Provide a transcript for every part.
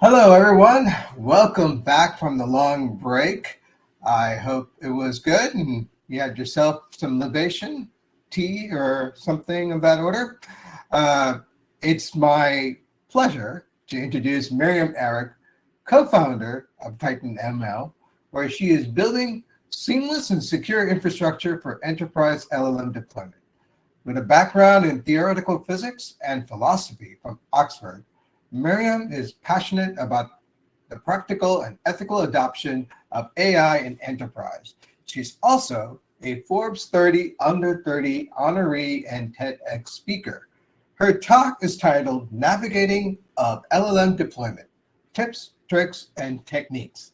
Hello, everyone. Welcome back from the long break. I hope it was good and you had yourself some libation, tea, or something of that order. Uh, it's my pleasure to introduce Miriam Eric, co-founder of Titan ML, where she is building seamless and secure infrastructure for enterprise LLM deployment. With a background in theoretical physics and philosophy from Oxford, Miriam is passionate about the practical and ethical adoption of AI in enterprise. She's also a Forbes 30 Under 30 honoree and TEDx speaker. Her talk is titled Navigating of LLM Deployment, Tips, Tricks, and Techniques.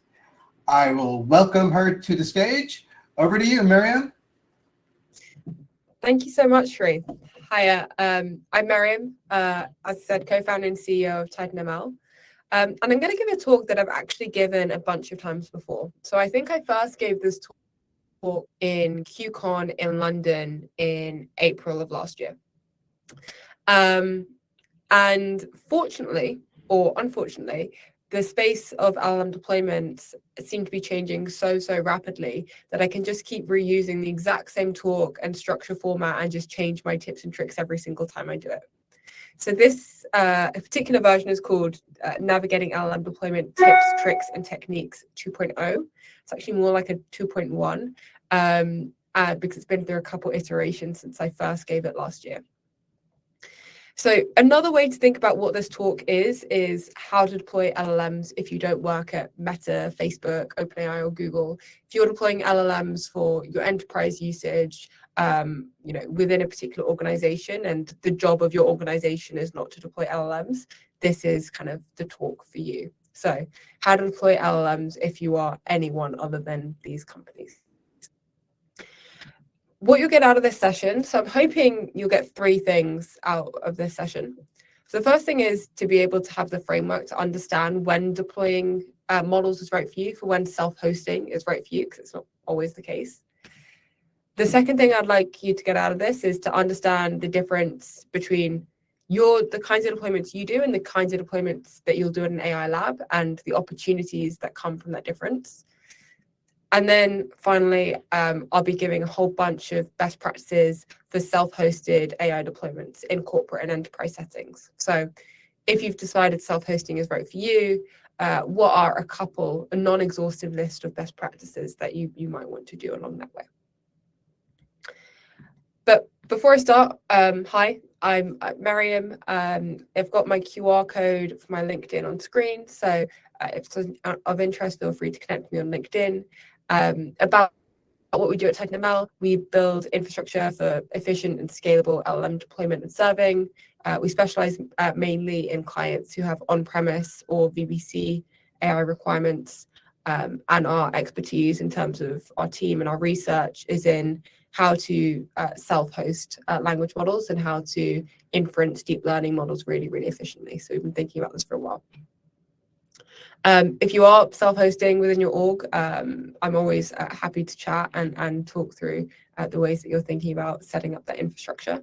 I will welcome her to the stage. Over to you, Miriam. Thank you so much, Sri. Hiya, I'm Miriam, as I said, co-founder and CEO of Titan ML. And I'm going to give a talk that I've actually given a bunch of times before. So I think I first gave this talk in QCon in London in April of last year. And fortunately, or unfortunately, the space of LLM deployments seem to be changing so rapidly that I can just keep reusing the exact same talk and structure format and just change my tips and tricks every single time I do it. So this particular version is called Navigating LLM Deployment Tips, Tricks, and Techniques 2.0. It's actually more like a 2.1 because it's been through a couple iterations since I first gave it last year. So another way to think about what this talk is how to deploy LLMs if you don't work at Meta, Facebook, OpenAI, or Google. If you're deploying LLMs for your enterprise usage, within a particular organization, and the job of your organization is not to deploy LLMs, this is kind of the talk for you. So how to deploy LLMs if you are anyone other than these companies. What you'll get out of this session, so I'm hoping you'll get three things out of this session. So the first thing is to be able to have the framework to understand when deploying models is right for you, for when self-hosting is right for you, because it's not always the case. The second thing I'd like you to get out of this is to understand the difference between the kinds of deployments you do and the kinds of deployments that you'll do in an AI lab and the opportunities that come from that difference. And then finally, I'll be giving a whole bunch of best practices for self-hosted AI deployments in corporate and enterprise settings. So if you've decided self-hosting is right for you, what are a non-exhaustive list of best practices that you might want to do along that way? But before I start, hi, I'm Miriam. I've got my QR code for my LinkedIn on screen. So if it's of interest, feel free to connect with me on LinkedIn. About what we do at Titan ML, we build infrastructure for efficient and scalable LLM deployment and serving. We specialize mainly in clients who have on-premise or VPC AI requirements, and our expertise in terms of our team and our research is in how to self-host language models and how to inference deep learning models really efficiently. So we've been thinking about this for a while. If you are self-hosting within your org, I'm always happy to chat and talk through the ways that you're thinking about setting up that infrastructure.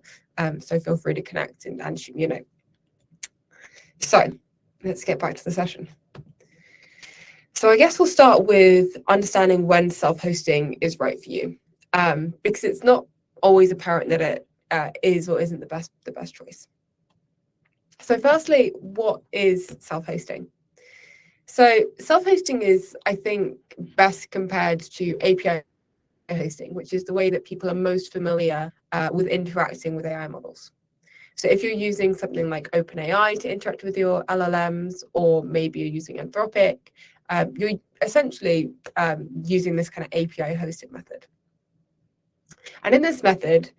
So feel free to connect and shoot me a note. So let's get back to the session. So I guess we'll start with understanding when self-hosting is right for you, because it's not always apparent that it is or isn't the best choice. So firstly, what is self-hosting? So self-hosting is, I think, best compared to API hosting, which is the way that people are most familiar with interacting with AI models. So if you're using something like OpenAI to interact with your LLMs, or maybe you're using Anthropic, you're essentially using this kind of API hosted method. And in this method,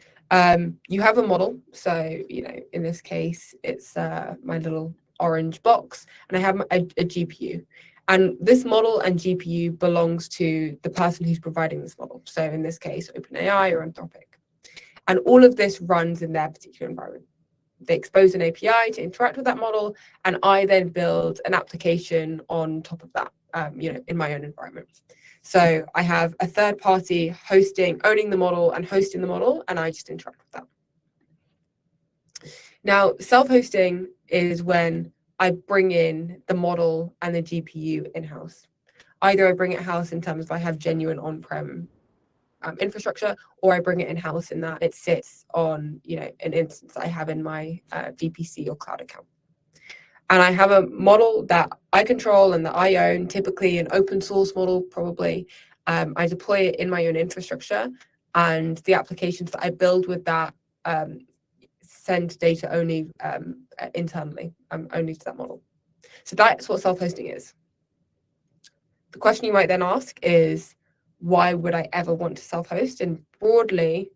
you have a model. So, in this case, it's my little orange box, and I have a GPU. And this model and GPU belongs to the person who's providing this model. So in this case, OpenAI or Anthropic. And all of this runs in their particular environment. They expose an API to interact with that model, and I then build an application on top of that, in my own environment. So I have a third party owning the model and hosting the model, and I just interact with that. Now, self-hosting is when I bring in the model and the GPU in-house. Either I bring it in-house in terms of I have genuine on-prem infrastructure, or I bring it in-house in that it sits on, an instance I have in my VPC or cloud account. And I have a model that I control and that I own, typically an open source model, probably. I deploy it in my own infrastructure, and the applications that I build with that send data only internally, only to that model. So that's what self-hosting is. The question you might then ask is, why would I ever want to self-host? And broadly,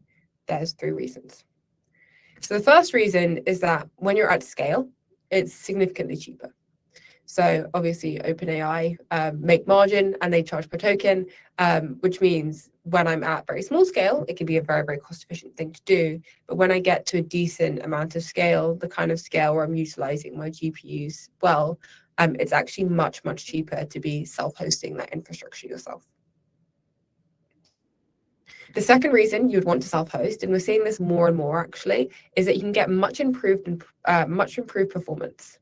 there's 3 reasons. So the first reason is that when you're at scale, it's significantly cheaper. So obviously OpenAI make margin and they charge per token, which means when I'm at very small scale, it can be a very, very cost efficient thing to do. But when I get to a decent amount of scale, the kind of scale where I'm utilizing my GPUs well, it's actually much, much cheaper to be self-hosting that infrastructure yourself. The second reason you'd want to self-host, and we're seeing this more and more actually, is that you can get much improved performance.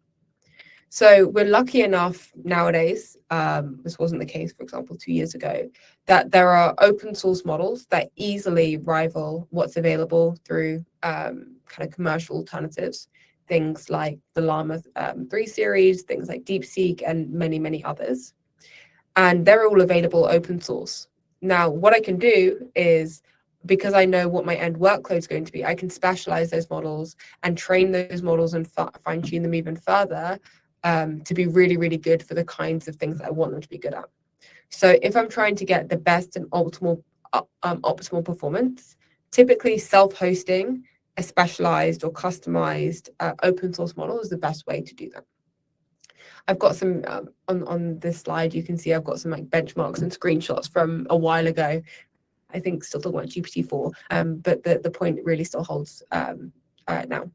So we're lucky enough nowadays, this wasn't the case, for example, 2 years ago, that there are open source models that easily rival what's available through kind of commercial alternatives, things like the Llama 3 series, things like DeepSeek, and many, many others. And they're all available open source. Now, what I can do is, because I know what my end workload is going to be, I can specialize those models and train those models and fine tune them even further to be really, really good for the kinds of things that I want them to be good at. So if I'm trying to get the best and optimal performance, typically self-hosting a specialized or customized open source model is the best way to do that. I've got some on this slide, you can see I've got some like benchmarks and screenshots from a while ago. I think still talking about GPT-4, but the point really still holds now.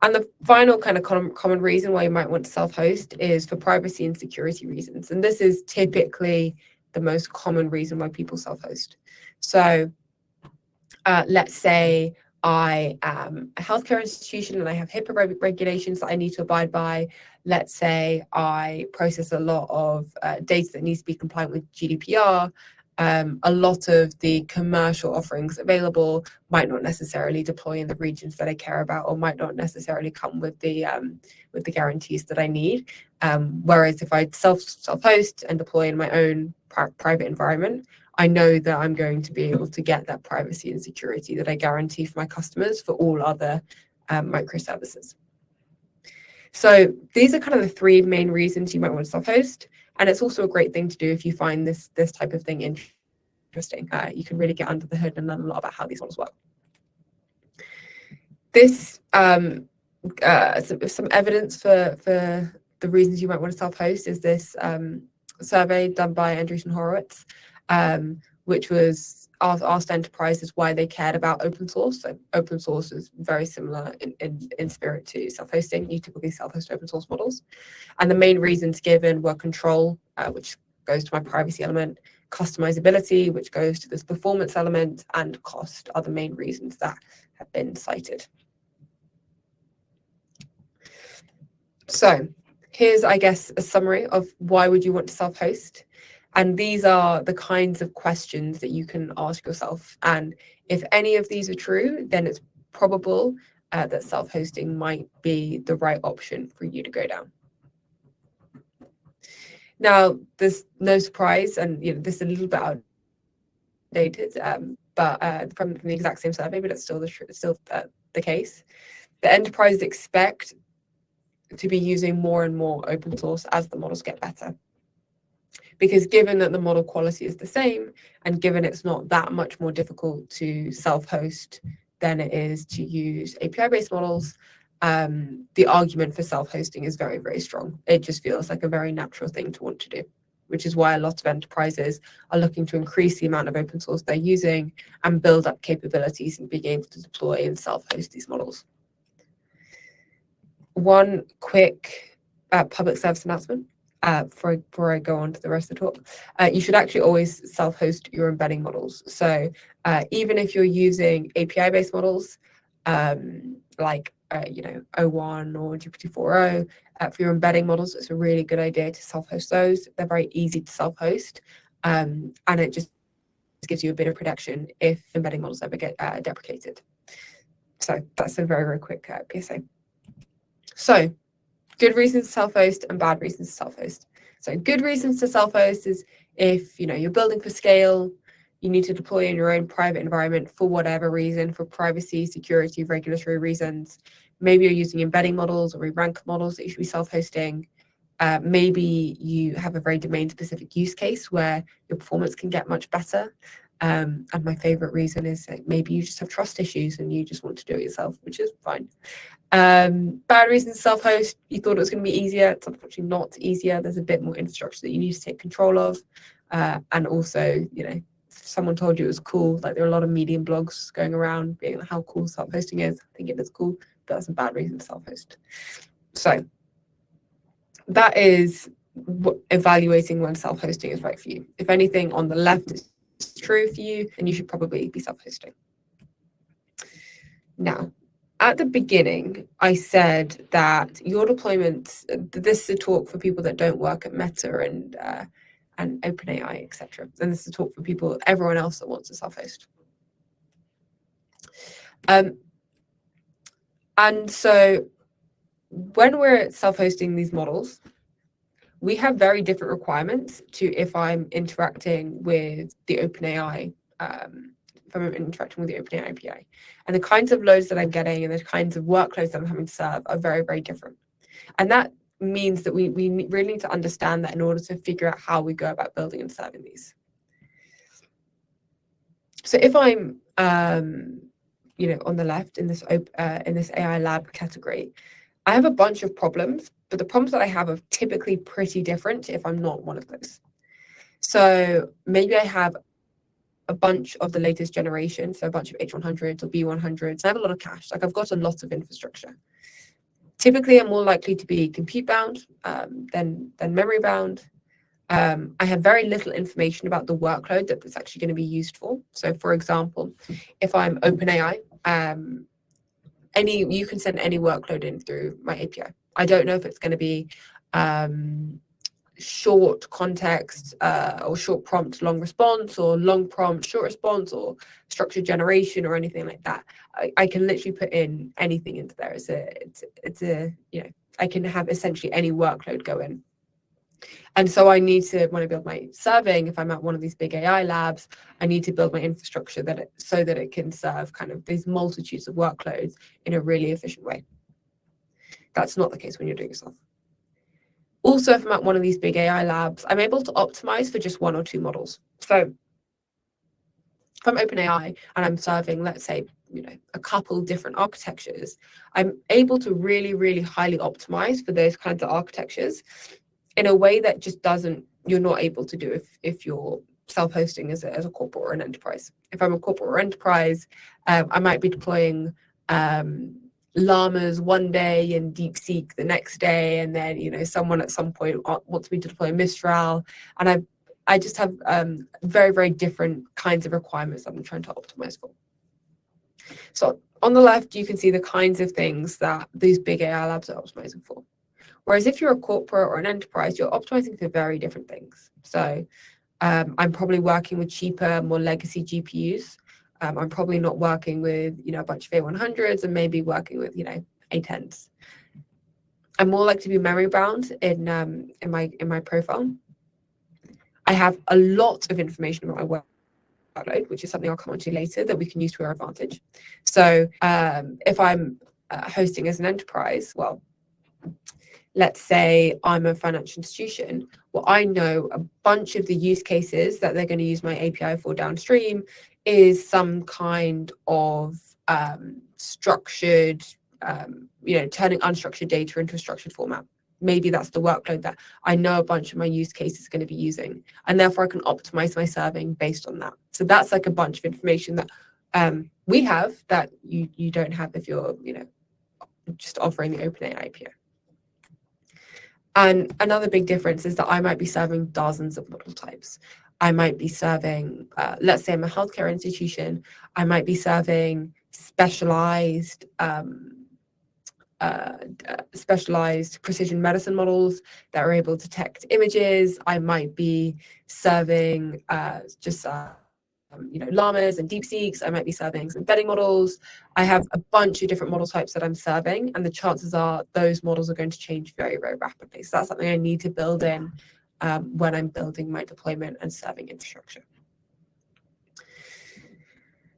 And the final kind of common reason why you might want to self-host is for privacy and security reasons. And this is typically the most common reason why people self-host. So let's say I am a healthcare institution and I have HIPAA regulations that I need to abide by. Let's say I process a lot of data that needs to be compliant with GDPR. A lot of the commercial offerings available might not necessarily deploy in the regions that I care about, or might not necessarily come with the guarantees that I need. Whereas if I self-host and deploy in my own private environment, I know that I'm going to be able to get that privacy and security that I guarantee for my customers for all other microservices. So these are kind of the 3 main reasons you might want to self-host. And it's also a great thing to do if you find this type of thing interesting. You can really get under the hood and learn a lot about how these models work. This some evidence for the reasons you might want to self-host is this survey done by Andreessen Horowitz, which was asked enterprises why they cared about open source. So open source is very similar in spirit to self-hosting. You typically self-host open source models. And the main reasons given were control, which goes to my privacy element, customizability, which goes to this performance element, and cost are the main reasons that have been cited. So here's, I guess, a summary of why would you want to self-host. And these are the kinds of questions that you can ask yourself. And if any of these are true, then it's probable that self-hosting might be the right option for you to go down. Now, there's no surprise, and this is a little bit outdated, but from the exact same survey, but it's still the case. The enterprises expect to be using more and more open source as the models get better. Because given that the model quality is the same, and given it's not that much more difficult to self-host than it is to use API-based models, the argument for self-hosting is very, very strong. It just feels like a very natural thing to want to do, which is why a lot of enterprises are looking to increase the amount of open source they're using and build up capabilities and being able to deploy and self-host these models. One quick public service announcement. Before I go on to the rest of the talk, you should actually always self-host your embedding models. So even if you're using API-based models, like O1 or GPT-4o. For your embedding models, it's a really good idea to self-host those. They're very easy to self-host, and it just gives you a bit of protection if embedding models ever get deprecated. So that's a very, very quick PSA. So good reasons to self-host and bad reasons to self-host. So good reasons to self-host is if you're building for scale, you need to deploy in your own private environment for whatever reason, for privacy, security, regulatory reasons. Maybe you're using embedding models or rank models that you should be self-hosting. Maybe you have a very domain-specific use case where your performance can get much better. And my favorite reason is that maybe you just have trust issues and you just want to do it yourself, which is fine. Bad reasons to self-host, you thought it was going to be easier. It's unfortunately not easier. There's a bit more infrastructure that you need to take control of. And also, someone told you it was cool. Like, there are a lot of medium blogs going around being like how cool self-hosting is. I think it is cool, but that's a bad reason to self-host. So that is evaluating when self-hosting is right for you. If anything on the left is true for you, then you should probably be self-hosting. Now, at the beginning, I said that your deployments, this is a talk for people that don't work at Meta and OpenAI, etc. And this is a talk for people, everyone else that wants to self-host. And so when we're self-hosting these models, we have very different requirements to if I'm interacting with the OpenAI, if I'm interacting with the OpenAI API. And the kinds of loads that I'm getting and the kinds of workloads that I'm having to serve are very, very different. And that means that we really need to understand that in order to figure out how we go about building and serving these. So if I'm, on the left in this AI lab category, I have a bunch of problems, but the problems that I have are typically pretty different if I'm not one of those. So maybe I have a bunch of the latest generation, so a bunch of H100s or B100s. I have a lot of cache, like I've got a lot of infrastructure. Typically, I'm more likely to be compute bound than memory bound. I have very little information about the workload that it's actually going to be used for. So, for example, if I'm OpenAI, you can send any workload in through my API. I don't know if it's going to be short context or short prompt long response, or long prompt short response, or structured generation, or anything like that. I can literally put in anything into there. I can have essentially any workload go in. And so I need to, when I build my serving, if I'm at one of these big AI labs, I need to build my infrastructure so that it can serve kind of these multitudes of workloads in a really efficient way. That's not the case when you're doing yourself. Also, if I'm at one of these big AI labs, I'm able to optimize for just one or two models. So if I'm OpenAI and I'm serving, let's say, a couple different architectures, I'm able to really, really highly optimize for those kinds of architectures in a way that just you're not able to do if you're self-hosting as a corporate or an enterprise. If I'm a corporate or enterprise, I might be deploying llamas one day and DeepSeek the next day, and then someone at some point wants me to deploy Mistral, and I just have very, very different kinds of requirements that I'm trying to optimize for. So on the left, you can see the kinds of things that these big AI labs are optimizing for. Whereas if you're a corporate or an enterprise, you're optimizing for very different things. So I'm probably working with cheaper, more legacy GPUs. I'm probably not working with a bunch of A100s, and maybe working with A10s. I'm more likely to be memory bound in my profile. I have a lot of information about my workload, which is something I'll come on to later that we can use to our advantage. So if I'm hosting as an enterprise, well, let's say I'm a financial institution, well, I know a bunch of the use cases that they're going to use my API for downstream is some kind of structured, turning unstructured data into a structured format. Maybe that's the workload that I know a bunch of my use cases are going to be using, and therefore I can optimize my serving based on that. So that's like a bunch of information that we have that you don't have if you're just offering the OpenAI API. And another big difference is that I might be serving dozens of model types. I might be serving, let's say I'm a healthcare institution, I might be serving specialized specialized precision medicine models that are able to detect images. I might be serving llamas and DeepSeeks. I might be serving some embedding models. I have a bunch of different model types that I'm serving, and the chances are those models are going to change very, very rapidly. So that's something I need to build in when I'm building my deployment and serving infrastructure.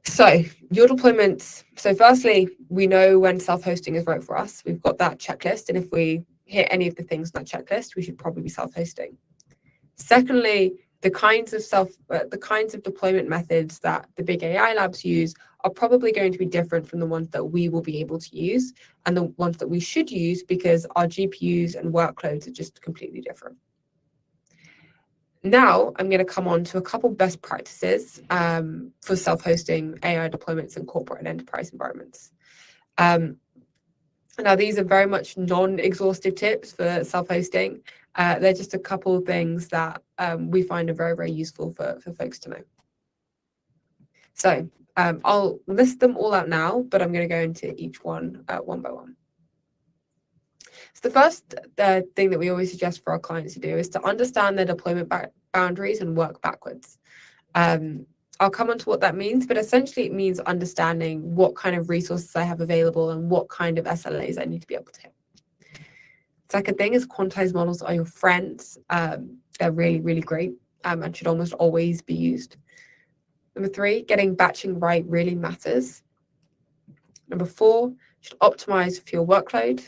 So your deployments. So firstly, we know when self-hosting is right for us. We've got that checklist, and if we hit any of the things on that checklist, we should probably be self-hosting. Secondly, the kinds of deployment methods that the big AI labs use are probably going to be different from the ones that we will be able to use and the ones that we should use, because our GPUs and workloads are just completely different. Now, I'm going to come on to a couple best practices for self-hosting AI deployments in corporate and enterprise environments. Now, these are very much non-exhaustive tips for self-hosting. They're just a couple of things that we find are very, very useful for folks to know. So I'll list them all out now, but I'm going to go into each one one by one. So the first thing that we always suggest for our clients to do is to understand their deployment boundaries and work backwards. I'll come on to what that means, but essentially it means understanding what kind of resources I have available and what kind of SLAs I need to be able to hit. Second thing is quantized models are your friends. They're really, really great and should almost always be used. Number 3, getting batching right really matters. Number 4, you should optimize for your workload,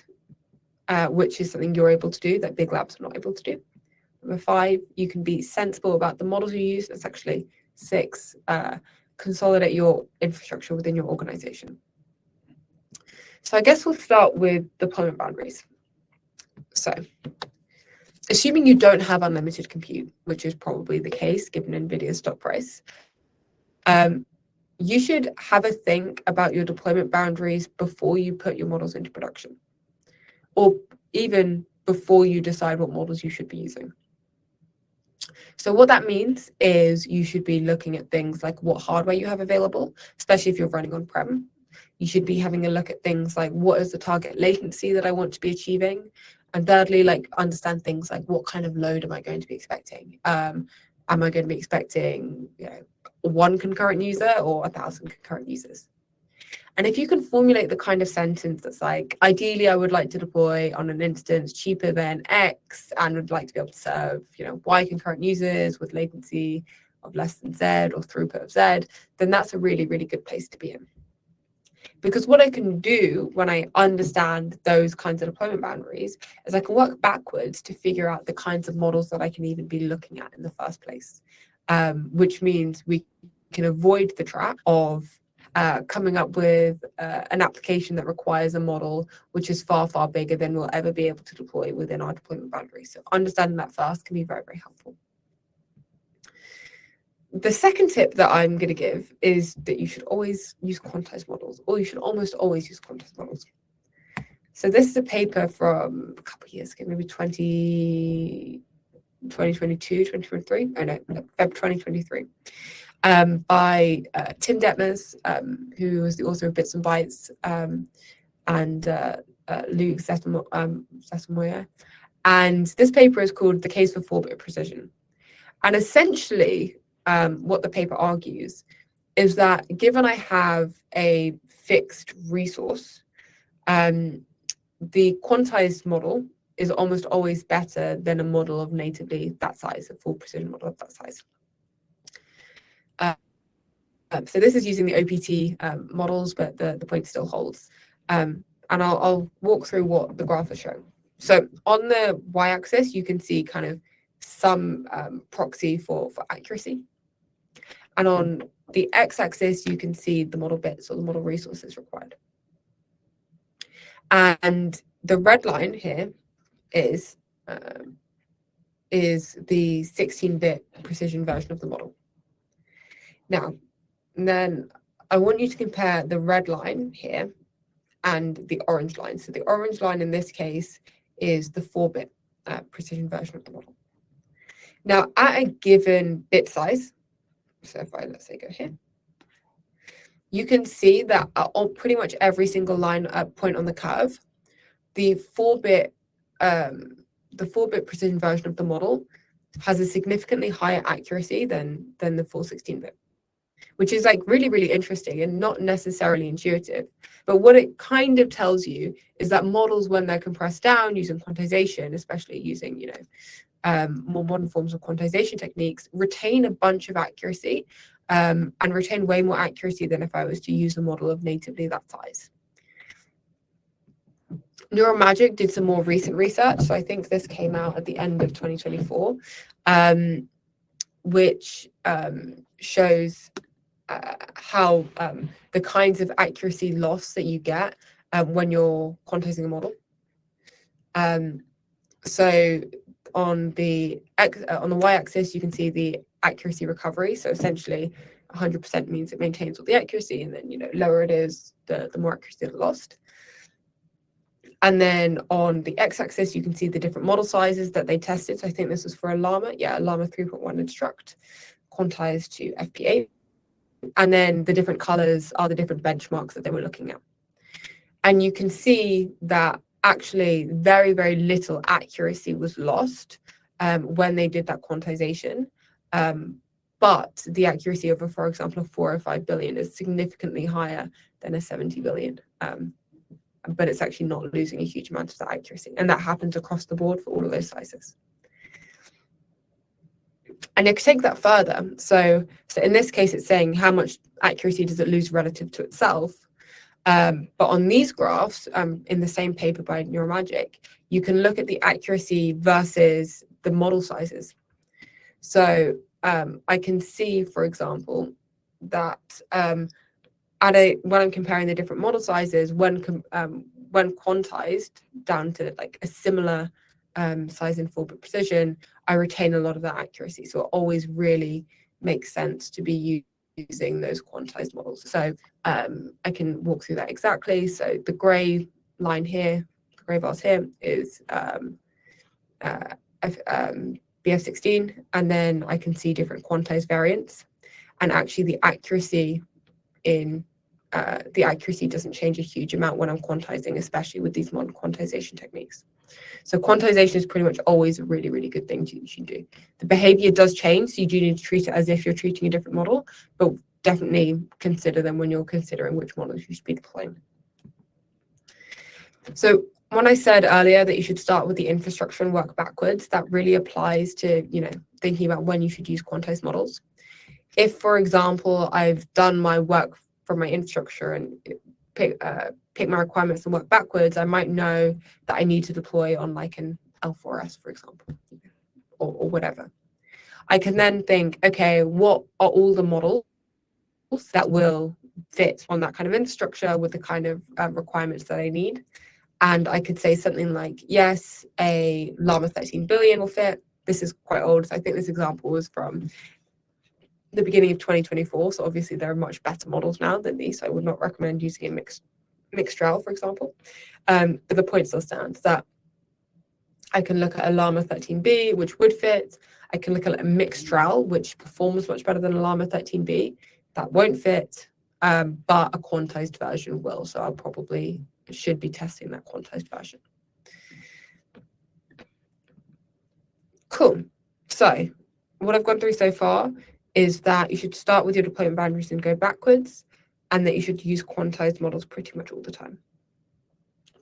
which is something you're able to do that big labs are not able to do. Number 5, you can be sensible about the models you use. That's actually 6, consolidate your infrastructure within your organization. So I guess we'll start with deployment boundaries. So assuming you don't have unlimited compute, which is probably the case given NVIDIA's stock price, you should have a think about your deployment boundaries before you put your models into production, or even before you decide what models you should be using. So what that means is you should be looking at things like what hardware you have available, especially if you're running on-prem. You should be having a look at things like what is the target latency that I want to be achieving. And thirdly, like understand things like what kind of load am I going to be expecting? Am I going to be expecting 1 concurrent user or 1,000 concurrent users? And if you can formulate the kind of sentence that's like, ideally, I would like to deploy on an instance cheaper than X and would like to be able to serve, Y concurrent users with latency of less than Z or throughput of Z, then that's a really, really good place to be in. Because what I can do when I understand those kinds of deployment boundaries is I can work backwards to figure out the kinds of models that I can even be looking at in the first place, which means we can avoid the trap of coming up with an application that requires a model which is far, far bigger than we'll ever be able to deploy within our deployment boundaries. So understanding that first can be very, very helpful. The second tip that I'm going to give is that you should always use quantized models, or you should almost always use quantized models. So this is a paper from a couple of years ago, maybe 2022, 2023. Oh no, Feb 2023. By Tim Detmers, who was the author of Bits and Bytes, and Luke Sesselmoyer. And this paper is called The Case for 4-Bit Precision. And essentially, what the paper argues is that given I have a fixed resource, the quantized model is almost always better than a model of natively that size, a full precision model of that size. So this is using the OPT models, but the point still holds. And I'll walk through what the graph is showing. So on the y-axis, you can see kind of some proxy for accuracy. And on the x-axis, you can see the model bits or the model resources required. And the red line here is the 16-bit precision version of the model. Now, then I want you to compare the red line here and the orange line. So the orange line in this case is the 4-bit precision version of the model. Now, at a given bit size, so if I, let's say, go here, you can see that on pretty much every single line point on the curve, the 4-bit precision version of the model has a significantly higher accuracy than the full 16-bit, which is like really, really interesting and not necessarily intuitive. But what it kind of tells you is that models, when they're compressed down using quantization, especially using, more modern forms of quantization techniques, retain a bunch of accuracy, and retain way more accuracy than if I was to use a model of natively that size. Neuromagic did some more recent research. So I think this came out at the end of 2024, which shows how the kinds of accuracy loss that you get when you're quantizing a model. So on the y-axis, you can see the accuracy recovery. So essentially, 100% means it maintains all the accuracy, and then lower it is, the more accuracy it lost. And then on the x-axis, you can see the different model sizes that they tested. So I think this was for a llama. Yeah, a llama 3.1 instruct, quantized to FP8. And then the different colors are the different benchmarks that they were looking at. And you can see that actually very, very little accuracy was lost when they did that quantization. But the accuracy of, for example, a 4 or 5 billion is significantly higher than a 70 billion. But it's actually not losing a huge amount of that accuracy. And that happens across the board for all of those sizes. And you can take that further. So in this case, it's saying how much accuracy does it lose relative to itself. But on these graphs, in the same paper by Neuromagic, you can look at the accuracy versus the model sizes. So I can see, for example, that when I'm comparing the different model sizes, when quantized down to like a similar size and 4-bit precision, I retain a lot of that accuracy. So it always really makes sense to be using those quantized models. So I can walk through that exactly. So the gray line here, the gray bars here is BF16, and then I can see different quantized variants, and actually the accuracy doesn't change a huge amount when I'm quantizing, especially with these modern quantization techniques. So quantization is pretty much always a really, really good thing you should do. The behavior does change, so you do need to treat it as if you're treating a different model, but definitely consider them when you're considering which models you should be deploying. So when I said earlier that you should start with the infrastructure and work backwards, that really applies to, thinking about when you should use quantized models. If, for example, I've done my work from my infrastructure and pick my requirements and work backwards, I might know that I need to deploy on like an L4S, for example, or whatever. I can then think, okay, what are all the models that will fit on that kind of infrastructure with the kind of requirements that I need? And I could say something like, yes, a Llama 13 billion will fit. This is quite old. So I think this example was from the beginning of 2024. So obviously there are much better models now than these. So I would not recommend using a Mixtral, for example. But the point still stands that I can look at a Llama 13B, which would fit. I can look at a Mixtral, which performs much better than a Llama 13B. That won't fit, but a quantized version will. So I'll probably should be testing that quantized version. Cool. So what I've gone through so far is that you should start with your deployment boundaries and go backwards, and that you should use quantized models pretty much all the time.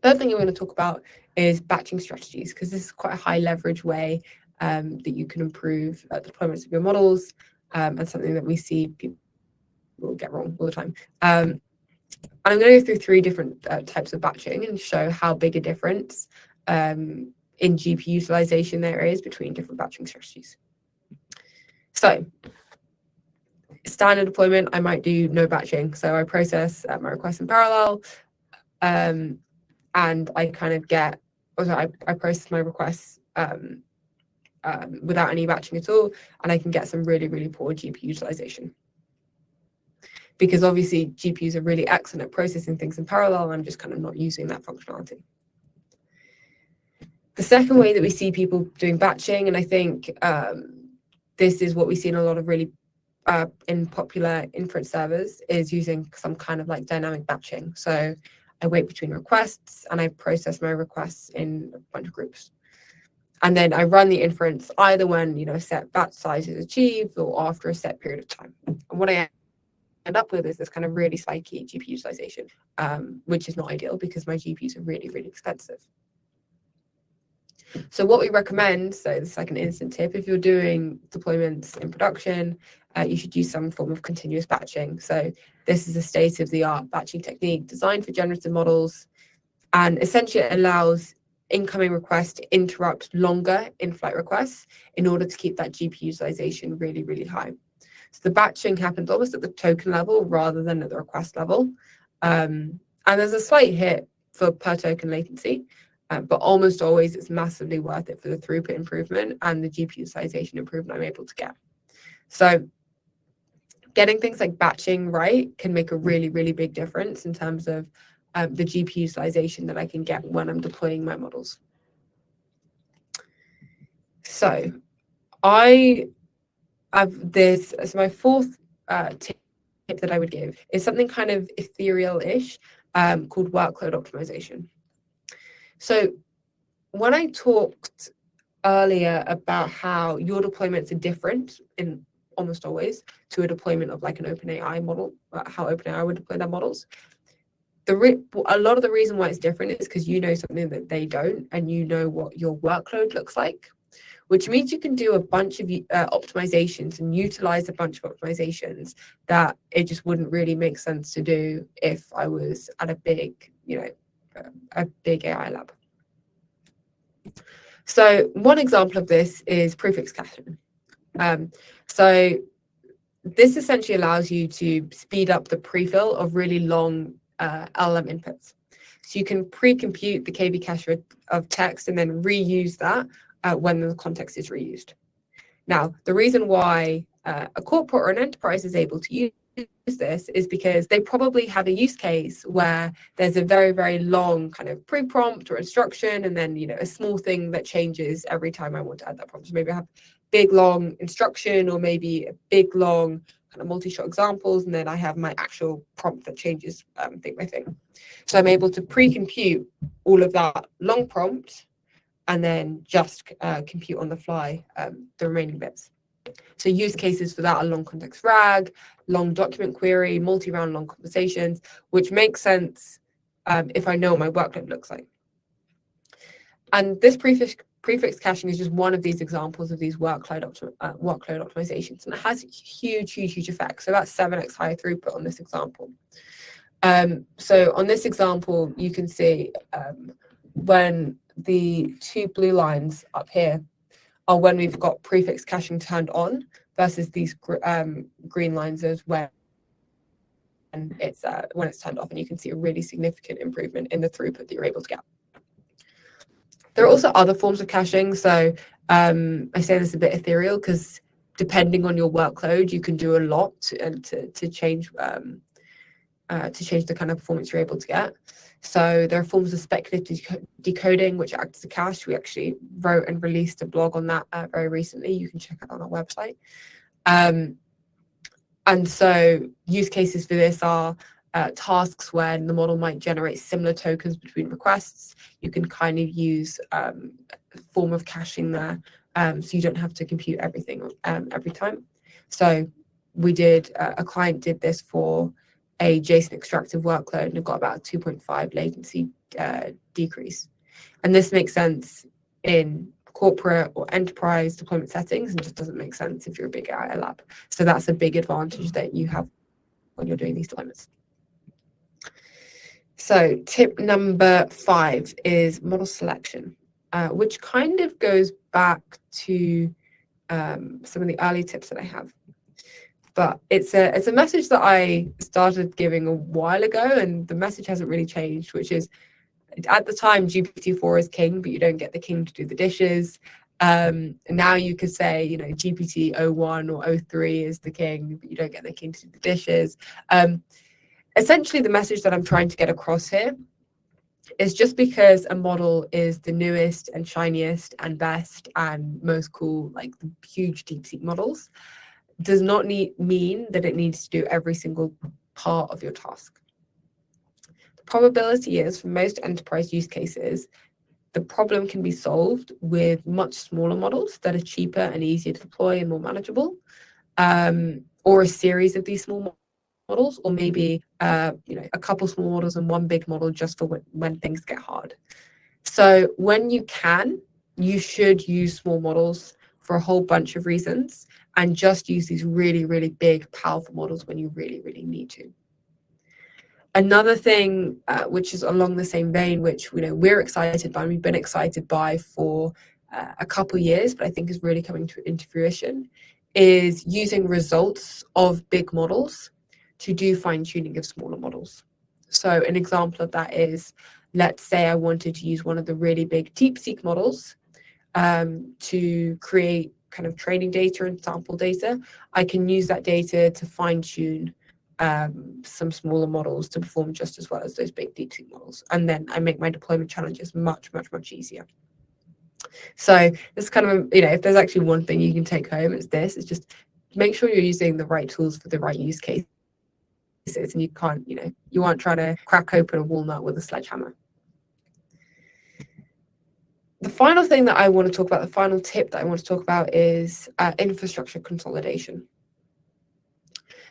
Third thing I'm going to talk about is batching strategies, because this is quite a high leverage way that you can improve the deployments of your models, and something that we see people get wrong all the time. And I'm going to go through 3 different types of batching and show how big a difference in GPU utilization there is between different batching strategies. So standard deployment, I might do no batching. So I process my requests in parallel, and I kind of get, I process my requests without any batching at all, and I can get some really, really poor GPU utilization. Because obviously GPUs are really excellent at processing things in parallel, and I'm just kind of not using that functionality. The second way that we see people doing batching, and I think this is what we see in a lot of really in popular inference servers, is using some kind of like dynamic batching. So I wait between requests, and I process my requests in a bunch of groups. And then I run the inference either when, a set batch size is achieved or after a set period of time. And what I end up with is this kind of really spiky GPU utilization, which is not ideal because my GPUs are really, really expensive. So what we recommend, so this is like an instant tip, if you're doing deployments in production, you should use some form of continuous batching. So this is a state-of-the-art batching technique designed for generative models, and essentially it allows incoming requests to interrupt longer in-flight requests in order to keep that GPU utilization really, really high. So the batching happens almost at the token level rather than at the request level. And there's a slight hit for per token latency, but almost always it's massively worth it for the throughput improvement and the GPU utilization improvement I'm able to get. So getting things like batching right can make a really, really big difference in terms of the GPU utilization that I can get when I'm deploying my models. So I have this, so my fourth tip that I would give is something kind of ethereal-ish called workload optimization. So when I talked earlier about how your deployments are different in almost always to a deployment of like an OpenAI model, how OpenAI would deploy their models, a lot of the reason why it's different is because you know something that they don't, and you know what your workload looks like, which means you can do a bunch of optimizations and utilize a bunch of optimizations that it just wouldn't really make sense to do if I was at a big, a big AI lab. So one example of this is prefix caching. So this essentially allows you to speed up the prefill of really long LLM inputs. So you can pre-compute the KV cache of text and then reuse that when the context is reused. Now, the reason why a corporate or an enterprise is able to use this is because they probably have a use case where there's a very, very long kind of pre-prompt or instruction, and then a small thing that changes every time I want to add that prompt. So maybe I have big long instruction, or maybe a big long kind of multi-shot examples, and then I have my actual prompt that changes thing by thing. So I'm able to pre-compute all of that long prompt and then just compute on the fly the remaining bits. So use cases for that are long context RAG, long document query, multi-round long conversations, which makes sense if I know what my workload looks like. And this prefix caching is just one of these examples of these workload optimizations, and it has huge effects. So that's 7x higher throughput on this example. So on this example, you can see when the two blue lines up here are when we've got prefix caching turned on versus these green lines as when it's turned off, and you can see a really significant improvement in the throughput that you're able to get. There are also other forms of caching. So I say this a bit ethereal because depending on your workload, you can do a lot to change the kind of performance you're able to get. So there are forms of speculative decoding, which act as a cache. We actually wrote and released a blog on that very recently. You can check it on our website. And so use cases for this are tasks when the model might generate similar tokens between requests. You can kind of use a form of caching there, so you don't have to compute everything every time. So a client did this for a JSON extractive workload, and it got about a 2.5 latency decrease. And this makes sense in corporate or enterprise deployment settings, and just doesn't make sense if you're a big AI lab. So that's a big advantage that you have when you're doing these deployments. So tip number 5 is model selection, which kind of goes back to some of the early tips that I have. But it's a message that I started giving a while ago, and the message hasn't really changed, which is, at the time, GPT-4 is king, but you don't get the king to do the dishes. Now you could say, GPT-01 or 03 is the king, but you don't get the king to do the dishes. Essentially, the message that I'm trying to get across here is just because a model is the newest and shiniest and best and most cool, like the huge DeepSeek models, does not mean that it needs to do every single part of your task. The probability is for most enterprise use cases, the problem can be solved with much smaller models that are cheaper and easier to deploy and more manageable, or a series of these small models, or maybe a couple small models and one big model just for when things get hard. So when you can, you should use small models for a whole bunch of reasons, and just use these really, really big, powerful models when you really, really need to. Another thing, which is along the same vein, which we're excited by, and we've been excited by for a couple years, but I think is really coming into fruition, is using results of big models to do fine-tuning of smaller models. So an example of that is, let's say I wanted to use one of the really big DeepSeek models to create kind of training data and sample data. I can use that data to fine-tune some smaller models to perform just as well as those big DeepSeek models. And then I make my deployment challenges much, much, much easier. So this kind of, if there's actually one thing you can take home, it's this. It's just make sure you're using the right tools for the right use cases, and you can't, you aren't trying to crack open a walnut with a sledgehammer. The final thing that I want to talk about, the final tip that I want to talk about is infrastructure consolidation.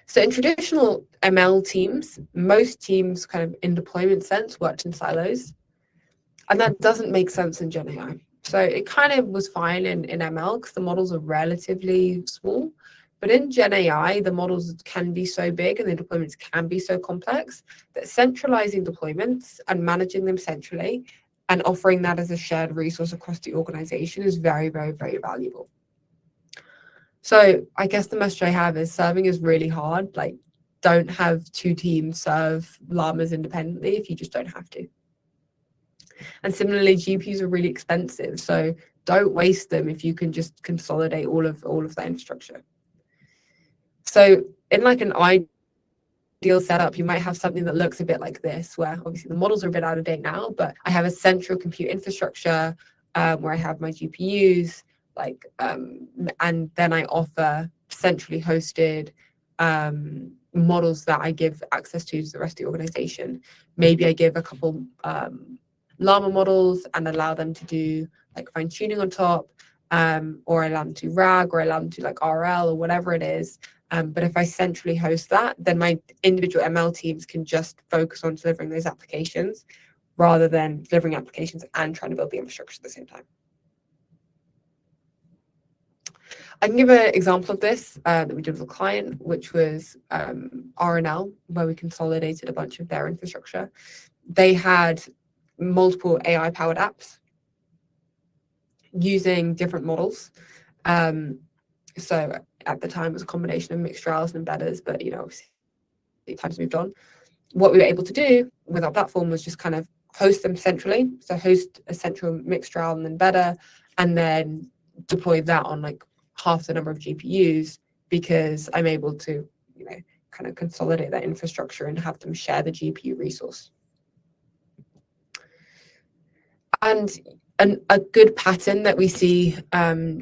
So in traditional ML teams, most teams kind of in deployment sense worked in silos, and that doesn't make sense in Gen AI. So it kind of was fine in ML because the models are relatively small, but in Gen AI, the models can be so big and the deployments can be so complex that centralizing deployments and managing them centrally and offering that as a shared resource across the organization is very, very, very valuable. So I guess the message I have is serving is really hard. Like, don't have two teams serve llamas independently if you just don't have to. And similarly, GPUs are really expensive, so don't waste them if you can just consolidate all of that infrastructure. So in like an ideal setup, you might have something that looks a bit like this, where obviously the models are a bit out of date now, but I have a central compute infrastructure where I have my GPUs, and then I offer centrally hosted models that I give access to the rest of the organization. Maybe I give a couple llama models and allow them to do like fine tuning on top, or allow them to RAG, or allow them to like RL or whatever it is. But if I centrally host that, then my individual ML teams can just focus on delivering those applications rather than delivering applications and trying to build the infrastructure at the same time. I can give an example of this that we did with a client, which was RNL, where we consolidated a bunch of their infrastructure. They had multiple AI-powered apps using different models. So at the time, it was a combination of mixed trials and embedders, but obviously times moved on. What we were able to do with our platform was just kind of host them centrally. So host a central mixed trial and embedder, and then deploy that on like half the number of GPUs, because I'm able to, kind of consolidate that infrastructure and have them share the GPU resource. And a good pattern that we see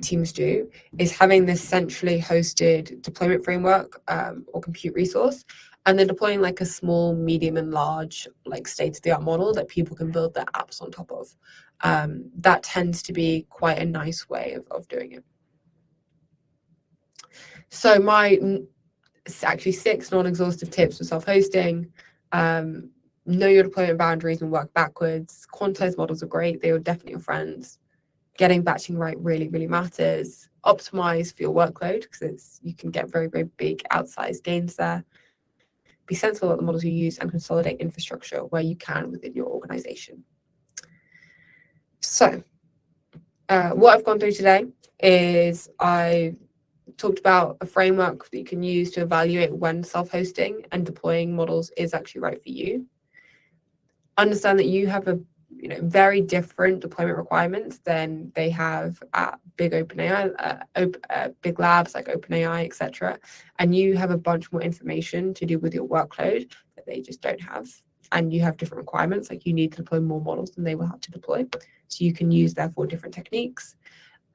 teams do is having this centrally hosted deployment framework or compute resource, and then deploying like a small, medium, and large like state-of-the-art model that people can build their apps on top of. That tends to be quite a nice way of doing it. So my actually 6 non-exhaustive tips for self-hosting. Know your deployment boundaries and work backwards. Quantized models are great. They are definitely your friends. Getting batching right really, really matters. Optimize for your workload, because you can get very, very big outsized gains there. Be sensible about the models you use, and consolidate infrastructure where you can within your organization. So what I've gone through today is I've talked about a framework that you can use to evaluate when self-hosting and deploying models is actually right for you. Understand that you have a very different deployment requirements than they have at big OpenAI, big labs like OpenAI, etc. And you have a bunch more information to do with your workload that they just don't have. And you have different requirements, like you need to deploy more models than they will have to deploy. So you can use, therefore, different techniques.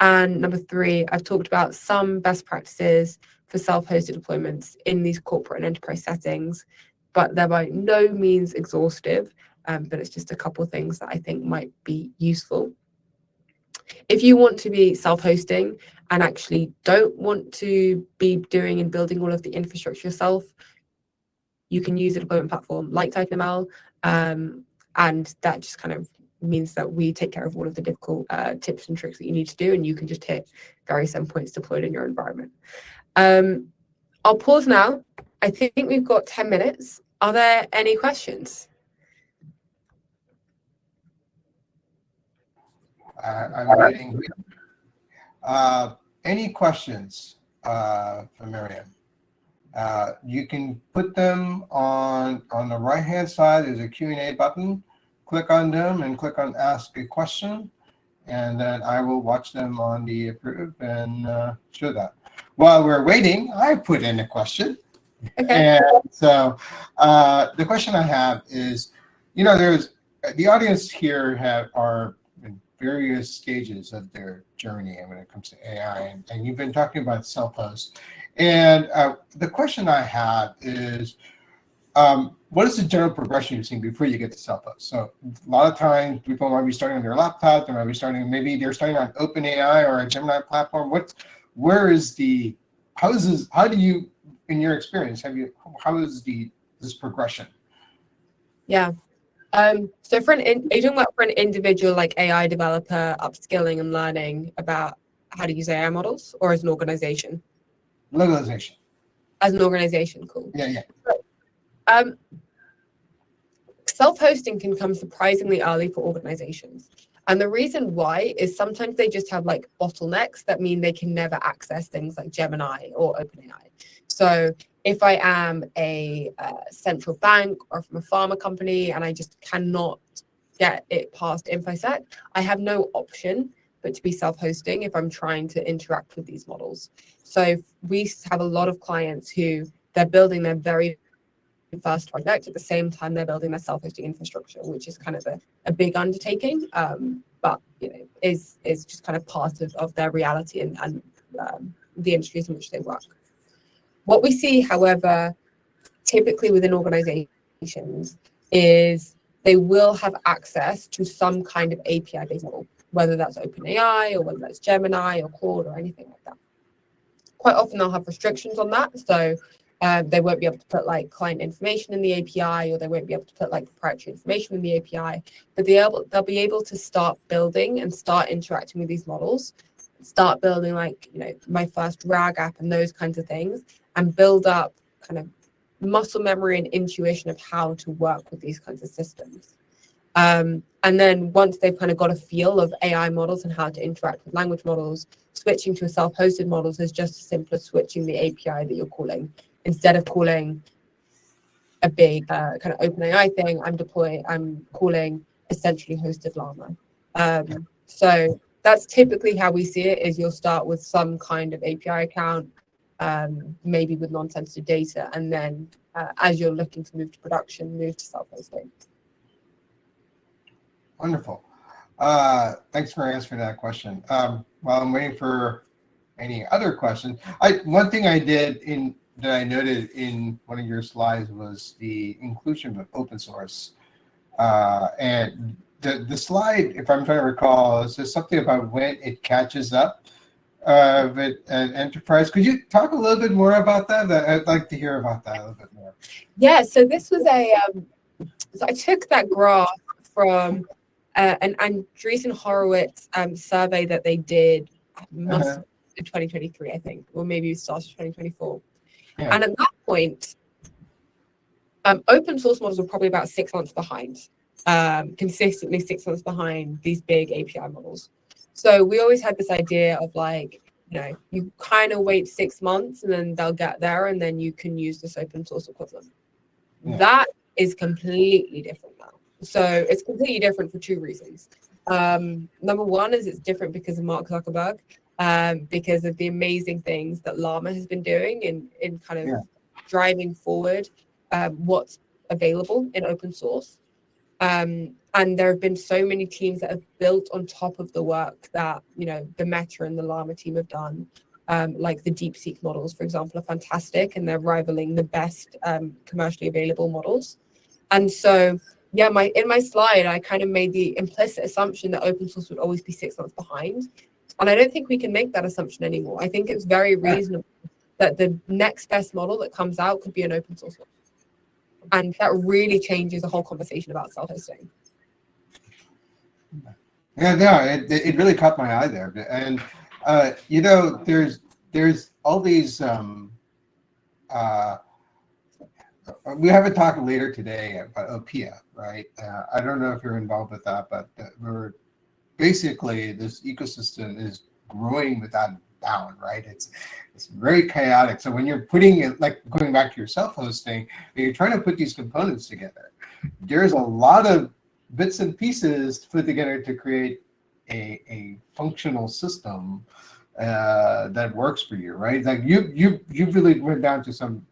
And number 3, I've talked about some best practices for self-hosted deployments in these corporate and enterprise settings, but they're by no means exhaustive. but it's just a couple of things that I think might be useful. If you want to be self-hosting and actually don't want to be doing and building all of the infrastructure yourself, you can use a deployment platform like TitanML, and that just kind of means that we take care of all of the difficult tips and tricks that you need to do, and you can just hit various endpoints deployed in your environment. I'll pause now. I think we've got 10 minutes. Are there any questions? I'm waiting. Any questions for Miriam? You can put them on the right-hand side. There's a Q&A button. Click on them and click on Ask a Question, and then I will watch them on the approve and show that. While we're waiting, I put in a question. Okay. And so the question I have is, there's the audience here are in various stages of their journey when it comes to AI, and you've been talking about self-host. And the question I have is, what is the general progression you've seen before you get to self-host? So a lot of times people might be starting on their laptop, they might be starting, maybe they're starting on OpenAI or a Gemini platform. How do you, in your experience, how is this progression? Yeah. So are you talking about for an individual like AI developer upskilling and learning about how to use AI models, or as an organization? Localization. As an organization, cool. Yeah. Self-hosting can come surprisingly early for organizations. And the reason why is sometimes they just have like bottlenecks that mean they can never access things like Gemini or OpenAI. So if I am a central bank or from a pharma company and I just cannot get it past InfoSec, I have no option but to be self-hosting if I'm trying to interact with these models. So we have a lot of clients who they're building their very first project at the same time they're building their self-hosting infrastructure, which is kind of a big undertaking, but is just kind of part of their reality and the industries in which they work. What we see, however, typically within organizations is they will have access to some kind of API-based model, whether that's OpenAI or whether that's Gemini or Claude or anything like that. Quite often they'll have restrictions on that. So they won't be able to put like client information in the API, or they won't be able to put like proprietary information in the API, but they'll be able to start building and start interacting with these models, start building like, my first RAG app and those kinds of things, and build up kind of muscle memory and intuition of how to work with these kinds of systems. And then once they've kind of got a feel of AI models and how to interact with language models, switching to a self-hosted models is just as simple as switching the API that you're calling. Instead of calling a big kind of OpenAI thing, I'm calling essentially hosted Llama. So that's typically how we see it, is you'll start with some kind of API account, maybe with non-sensitive data, and then as you're looking to move to production, move to self-hosting. Wonderful. Thanks for answering that question. While I'm waiting for any other questions, one thing that I noted in one of your slides was the inclusion of open source. And the slide, if I'm trying to recall, says something about when it catches up with an enterprise. Could you talk a little bit more about that? I'd like to hear about that a little bit more. Yeah, so this was so I took that graph from an Andreessen Horowitz survey that they did in 2023, I think, or maybe it started 2024. Yeah. And at that point, open source models were probably about 6 months behind, consistently 6 months behind these big API models. So we always had this idea of like, you kind of wait 6 months and then they'll get there and then you can use this open source equivalent. Yeah. That is completely different now. So it's completely different for two reasons. Number one is it's different because of Mark Zuckerberg. Because of the amazing things that Llama has been doing in kind of driving forward what's available in open source. And there have been so many teams that have built on top of the work that, the Meta and the Llama team have done. Like the DeepSeek models, for example, are fantastic and they're rivaling the best commercially available models. And so Yeah, in my slide, I kind of made the implicit assumption that open source would always be 6 months behind. And I don't think we can make that assumption anymore. I think it's very reasonable that the next best model that comes out could be an open source one. And that really changes the whole conversation about self-hosting. Yeah, no, it really caught my eye there. And, you know, there's all these, we have a talk later today about OPIA, right? I don't know if you're involved with that, but we're basically, this ecosystem is growing without bound, right? It's very chaotic. So when you're putting it, like going back to your self-hosting, you're trying to put these components together. There's a lot of bits and pieces to put together to create a functional system that works for you, right? Like you really went down to some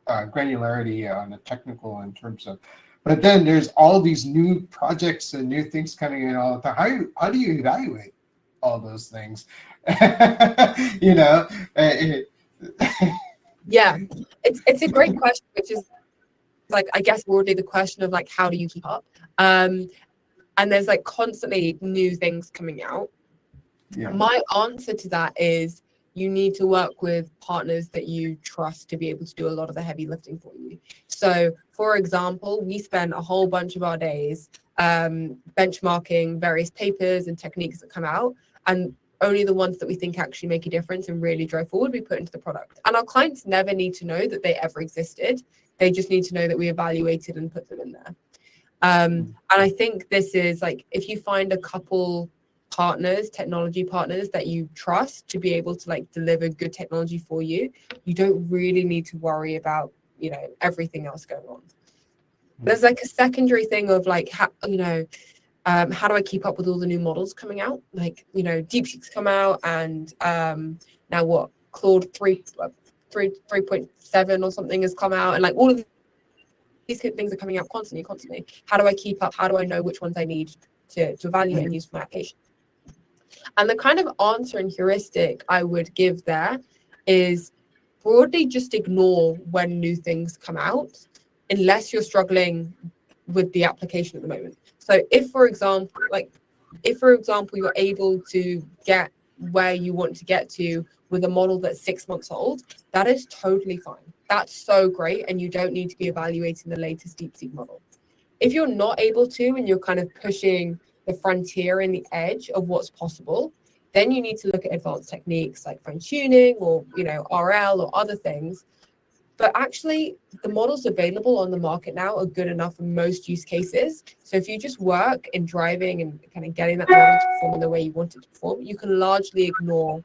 granularity on the technical in terms of, but then there's all these new projects and new things coming in all the time. How do you evaluate all those things? You know, yeah, it's a great question, which is like, I guess broadly the question of like, how do you keep up? And there's like constantly new things coming out. Yeah. My answer to that is you need to work with partners that you trust to be able to do a lot of the heavy lifting for you. So, for example, we spend a whole bunch of our days benchmarking various papers and techniques that come out, and only the ones that we think actually make a difference and really drive forward, we put into the product. And our clients never need to know that they ever existed. They just need to know that we evaluated and put them in there. And I think this is like, if you find a couple partners, technology partners that you trust to be able to like deliver good technology for you, you don't really need to worry about, you know, everything else going on. There's like a secondary thing of like, how do I keep up with all the new models coming out? Like, you know, DeepSeek's come out, and now what, Claude 3.7 or something has come out, and like all of these things are coming out constantly. How do I keep up? How do I know which ones I need to evaluate and use for my application? And the kind of answer and heuristic I would give there is broadly just ignore when new things come out, unless you're struggling with the application at the moment. So if, for example, you're able to get where you want to get to with a model that's 6 months old, that is totally fine. That's so great, and you don't need to be evaluating the latest DeepSeek model. If you're not able to, and you're kind of pushing the frontier and the edge of what's possible, then you need to look at advanced techniques like fine tuning or, you know, RL or other things. But actually, the models available on the market now are good enough for most use cases. So if you just work in driving and kind of getting that model to perform in the way you want it to perform, you can largely ignore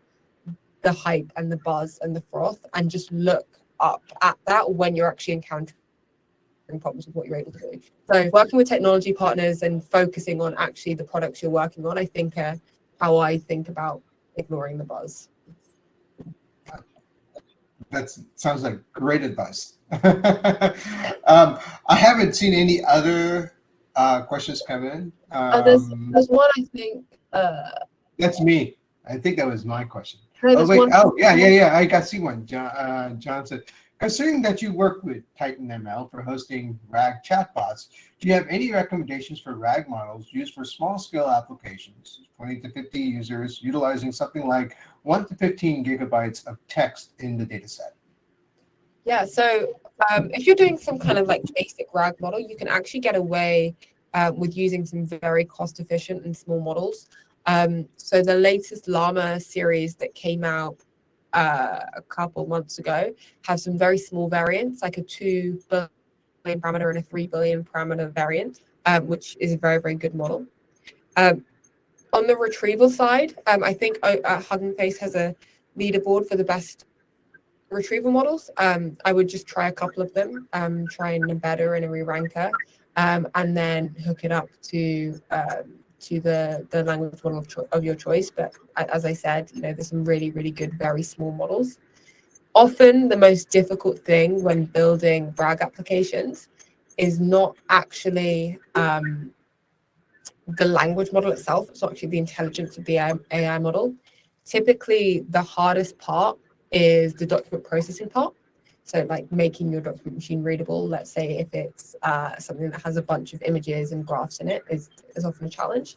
the hype and the buzz and the froth and just look up at that when you're actually encountering problems with what you're able to do. So working with technology partners and focusing on actually the products you're working on, I think how I think about ignoring the buzz. That sounds like great advice. I haven't seen any other questions come in. There's one, I think. That's me. I think that was my question. No, oh, wait. One. Oh, yeah. I got to see one. John said, considering that you work with Titan ML for hosting RAG chatbots, do you have any recommendations for RAG models used for small-scale applications, 20 to 50 users, utilizing something like 1 to 15 gigabytes of text in the data set? Yeah, so if you're doing some kind of like basic RAG model, you can actually get away with using some very cost-efficient and small models. So the latest Llama series that came out a couple months ago have some very small variants, like a 2 billion parameter and a 3 billion parameter variant, which is a very, very good model. On the retrieval side, I think Hugging Face has a leaderboard for the best retrieval models. I would just try a couple of them, try an embedder and a re-ranker, and then hook it up to the language model of your choice. But as I said, you know, there's some really, really good, very small models. Often the most difficult thing when building RAG applications is not actually the language model itself. It's not actually the intelligence of the AI model. Typically, the hardest part is the document processing part. So like making your document machine readable, let's say if it's something that has a bunch of images and graphs in it is often a challenge.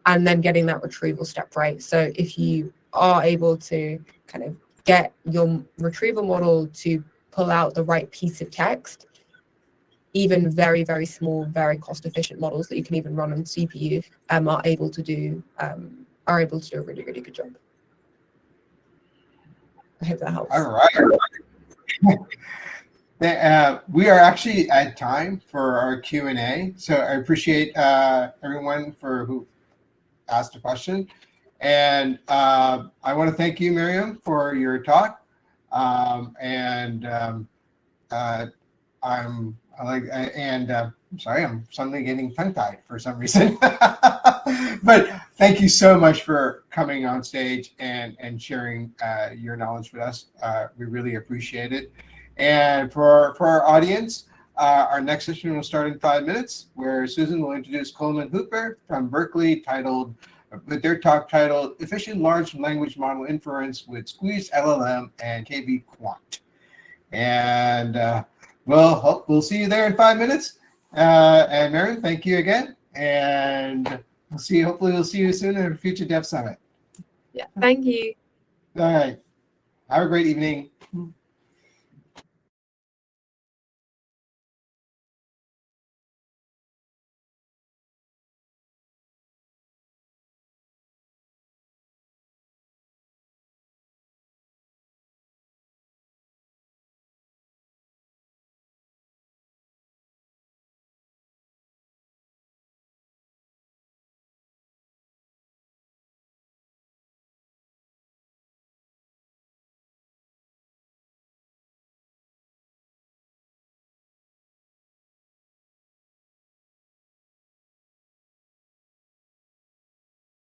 And then getting that retrieval step right. So if you are able to kind of get your retrieval model to pull out the right piece of text, even very, very small, very cost efficient models that you can even run on CPU are able to do a really, really good job. I hope that helps. All right. We are actually at time for our Q&A. So I appreciate everyone who asked a question. And I want to thank you, Miriam, for your talk. I'm sorry, I'm suddenly getting tongue-tied for some reason. But thank you so much for coming on stage and sharing your knowledge with us. We really appreciate it. And for our audience, our next session will start in 5 minutes, where Susan will introduce Coleman Hooper from Berkeley, with their talk titled Efficient Large Language Model Inference with Squeezed LLM and KV Quant. And we'll see you there in 5 minutes. And Mary, thank you again. And hopefully we'll see you soon in a future DevSummit. Yeah, thank you. All right. Have a great evening.